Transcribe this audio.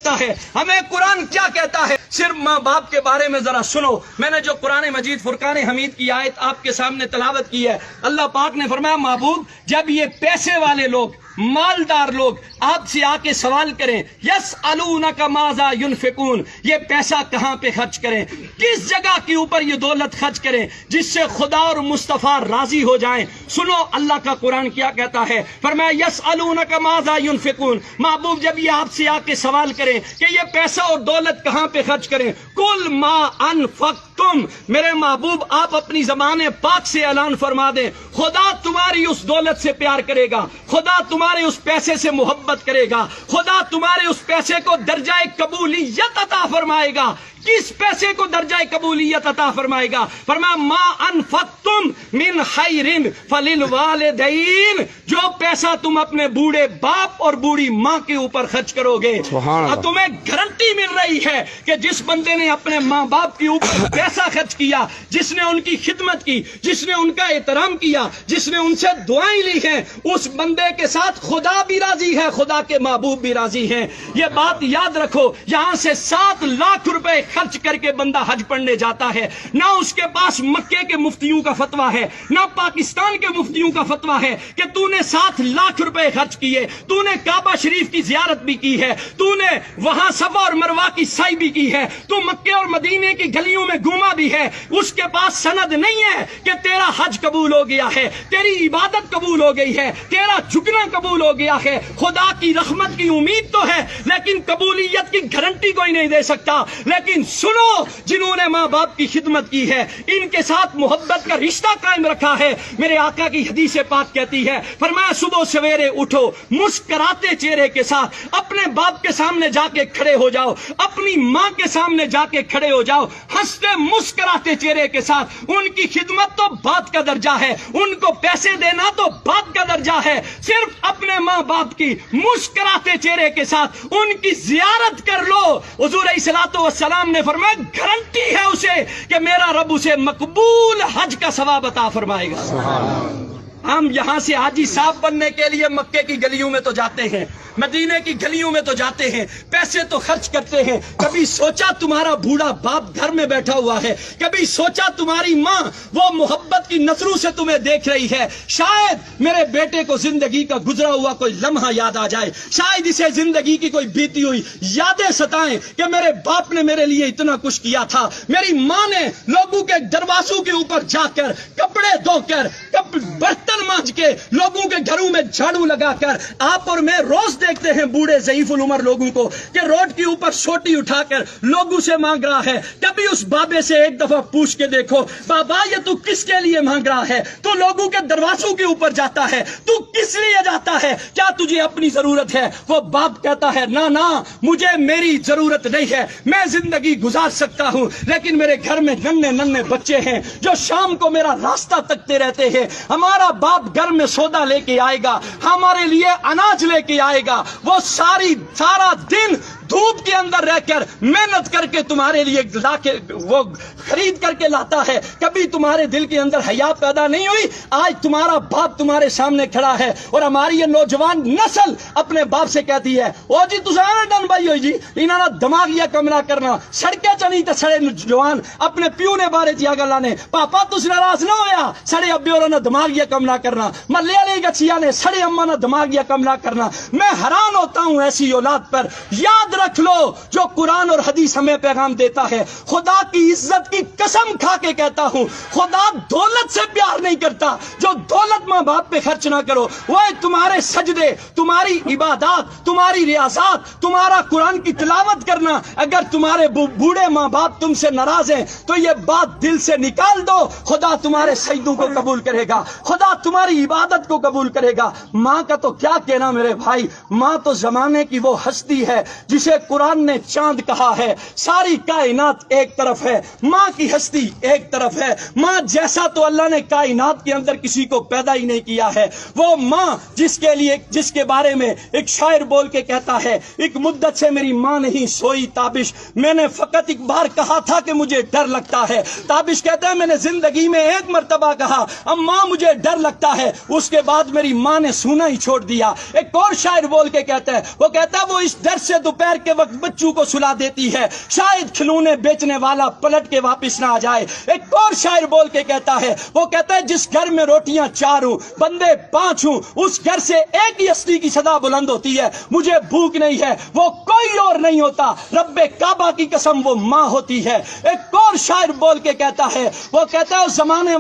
سکتا ہے؟ ہمیں قرآن کیا کہتا ہے؟ صرف ماں باپ کے بارے میں ذرا سنو. میں نے جو قرآن مجید فرقان حمید کی آیت آپ کے سامنے تلاوت کی ہے، اللہ پاک نے فرمایا محبوب جب یہ پیسے والے لوگ، مالدار لوگ آپ سے آ کے سوال کریں یسألونک ماذا ینفقون، یہ پیسہ کہاں پہ خرچ کریں، کس جگہ کے اوپر یہ دولت خرچ کریں جس سے خدا اور مصطفیٰ راضی ہو جائیں، سنو اللہ کا قرآن کیا کہتا ہے. فرمایا یسألونک ماذا ینفقون، محبوب جب یہ آپ سے آ کے سوال کریں کہ یہ پیسہ اور دولت کہاں پہ خرچ کریں، کل ما انفقتم، میرے محبوب آپ اپنی زبان پاک سے اعلان فرما دیں خدا تمہاری اس دولت سے پیار کرے گا، خدا تمہارے اس پیسے سے محبت کرے گا، خدا تمہارے اس پیسے کو درجہ قبولیت عطا فرمائے گا. کس پیسے کو درجہ قبولیت عطا فرمائے گا؟ فرمایا ما انفقتم من خیر فللوالدین، جو پیسہ تم اپنے بوڑھے باپ اور بوڑھی ماں کے اوپر خرچ کرو گے، اور تمہیں گارنٹی مل رہی ہے کہ جس بندے نے اپنے ماں باپ کے اوپر پیسہ خرچ کیا، جس نے ان کی خدمت کی، جس نے ان کا احترام کیا، جس نے ان سے دعائیں لی ہیں، اس بندے کے ساتھ خدا بھی راضی ہے، خدا کے محبوب بھی راضی ہیں. یہ بات یاد رکھو. یہاں سے 7 لاکھ روپے خرچ کر کے بندہ حج پڑھنے جاتا ہے، نہ اس کے پاس مکے کے مفتیوں کا فتویٰ ہے، نہ پاکستان کے مفتیوں کا فتویٰ ہے کہ تو نے 7 لاکھ روپے خرچ کیے، تو نے کعبہ شریف کی زیارت بھی کی ہے، تو نے وہاں صفا اور مروہ کی سعی بھی کی ہے، تو مکے اور مدینے کی گلیوں میں گھوما بھی ہے. اس کے پاس سند نہیں ہے کہ تیرا حج قبول ہو گیا ہے، تیری عبادت قبول ہو گئی ہے، تیرا جھکنا قبول ہو گیا ہے. خدا کی رحمت کی امید تو ہے لیکن قبولیت کی گارنٹی کوئی نہیں دے سکتا. لیکن سنو، جنہوں نے ماں باپ کی خدمت کی ہے، ان کے ساتھ محبت کا رشتہ قائم رکھا ہے، میرے آقا کی حدیث پاک کہتی ہے، فرمایا صبح سویرے اٹھو مسکراتے چہرے کے ساتھ اپنے باپ کے سامنے جا کے کھڑے ہو جاؤ، اپنی ماں کے سامنے جا کے کھڑے ہو جاؤ، ہنستے مسکراتے چہرے کے ساتھ. ان کی خدمت تو بات کا درجہ ہے، ان کو پیسے دینا تو بات کا درجہ ہے. صرف اپنے ماں باپ کی مسکراتے چہرے کے ساتھ ان کی زیارت کر لو. حضور علیہ الصلوۃ والسلام نے فرمایا گارنٹی ہے اسے کہ میرا رب اسے مقبول حج کا ثواب عطا فرمائے گا. ہم یہاں سے حاجی صاحب بننے کے لیے مکے کی گلیوں میں تو جاتے ہیں، مدینے کی گلیوں میں تو جاتے ہیں، پیسے تو خرچ کرتے ہیں. کبھی سوچا تمہارا بوڑھا باپ گھر میں بیٹھا ہوا ہے، کبھی سوچا تمہاری ماں وہ محبت کی نظروں سے تمہیں دیکھ رہی ہے، شاید میرے بیٹے کو زندگی کا گزرا ہوا کوئی لمحہ یاد آ جائے، شاید اسے زندگی کی کوئی بیتی ہوئی یادیں ستائیں کہ میرے باپ نے میرے لیے اتنا کچھ کیا تھا، میری ماں نے لوگوں کے دروازوں کے اوپر جا کر کپڑے دھو کر برتن مانج کے لوگوں کے گھروں میں جھاڑو لگا کر. آپ اور میں روز دیکھتے ہیں بوڑھے ضعیف العمر لوگوں کو کہ روڈ کے اوپر سوٹی اٹھا کر لوگوں سے مانگ رہا ہے. کبھی اس بابے سے ایک دفعہ پوچھ کے دیکھو، بابا یہ تو کس کے لیے مانگ رہا ہے؟ تو لوگوں کے دروازوں کے اوپر جاتا ہے، تو کس لیے جاتا ہے؟ کیا تجھے اپنی ضرورت ہے؟ وہ باپ کہتا ہے نہ مجھے میری ضرورت نہیں ہے، میں زندگی گزار سکتا ہوں، لیکن میرے گھر میں ننھے بچے ہیں جو شام کو میرا راستہ تکتے رہتے ہیں. ہمارا باپ گھر میں سودا لے کے آئے گا، ہمارے لیے اناج لے کے آئے گا، وہ سارا دن دھوپ کے اندر رہ کر محنت کر کے تمہارے لیے لا کے وہ خرید کر کے لاتا ہے. کبھی تمہارے دل کے اندر حیا پیدا نہیں ہوئی؟ آج تمہارا باپ تمہارے سامنے کھڑا ہے اور ہماری یہ نوجوان نسل اپنے باپ سے کہتی ہے او جی تساں ڈن بھائی ہوئی جی انہاں دا دماغ یا کملا کرنا سڑکیں چنی تے سڑے جوان اپنے پیو نے بارے چیا گلاں نے پاپا تس ناراض نہ ہویا سڑے ابے اور نہ دماغ یا کملا کرنا محلے والے گچیا نے سڑے اما نہ دماغ یا کملا کرنا. میں حیران ہوتا ہوں ایسی اولاد پر. یاد رکھ لو جو قرآن اور حدیث ہمیں پیغام دیتا ہے، خدا کی عزت کی قسم کھا کے کہتا ہوں خدا دولت سے پیار نہیں کرتا. جو دولت ماں باپ پہ خرچ نہ کرو، وہ تمہارے سجدے، تمہاری عبادات، تمہاری ریاضات، تمہارا قرآن کی تلاوت کرنا، اگر تمہارے بوڑھے ماں باپ تم سے ناراض ہیں تو یہ بات دل سے نکال دو. خدا تمہارے سجدوں کو قبول کرے گا، خدا تمہاری عبادت کو قبول کرے گا. ماں کا تو کیا کہنا میرے بھائی، ماں تو زمانے کی وہ ہستی ہے جسے قرآن نے چاند کہا ہے. ساری کائنات ایک طرف ہے، ماں کی ہستی ایک طرف ہے. ماں جیسا تو اللہ نے کائنات کے اندر کسی کو پیدا ہی نہیں کیا ہے. وہ ماں جس کے بارے میں ایک شاعر بول کے کہتا ہے ایک مدت سے میری ماں نہیں سوئی تابش، میں نے فقط ایک بار کہا تھا کہ مجھے ڈر لگتا ہے. تابش کہتا ہے میں نے زندگی میں ایک مرتبہ کہا اماں مجھے ڈر لگتا ہے، اس کے بعد میری ماں نے سونا ہی چھوڑ دیا. ایک اور شاعر بول کے کہتا ہے، وہ کہتا ہے وہ اس ڈر سے دوپہر کے وقت بچوں کو سلا دیتی ہے شاید کھلونے بیچنے والا پلٹ کے واپس نہ آ جائے۔ ایک اور شاعر بول کے کہتا ہے، وہ کہتا ہے جس گھر میں روٹیاں 4 ہوں بندے 5 ہوں اس گھر سے ایک ہی ہستی کی صدا بلند ہوتی ہے، مجھے بھوک نہیں ہے، وہ کوئی اور نہیں ہوتا، رب کعبہ کی قسم وہ ماں ہوتی ہے۔ ایک اور شاعر بول کے کہتا ہے، وہ کہتا ہے اس زمانے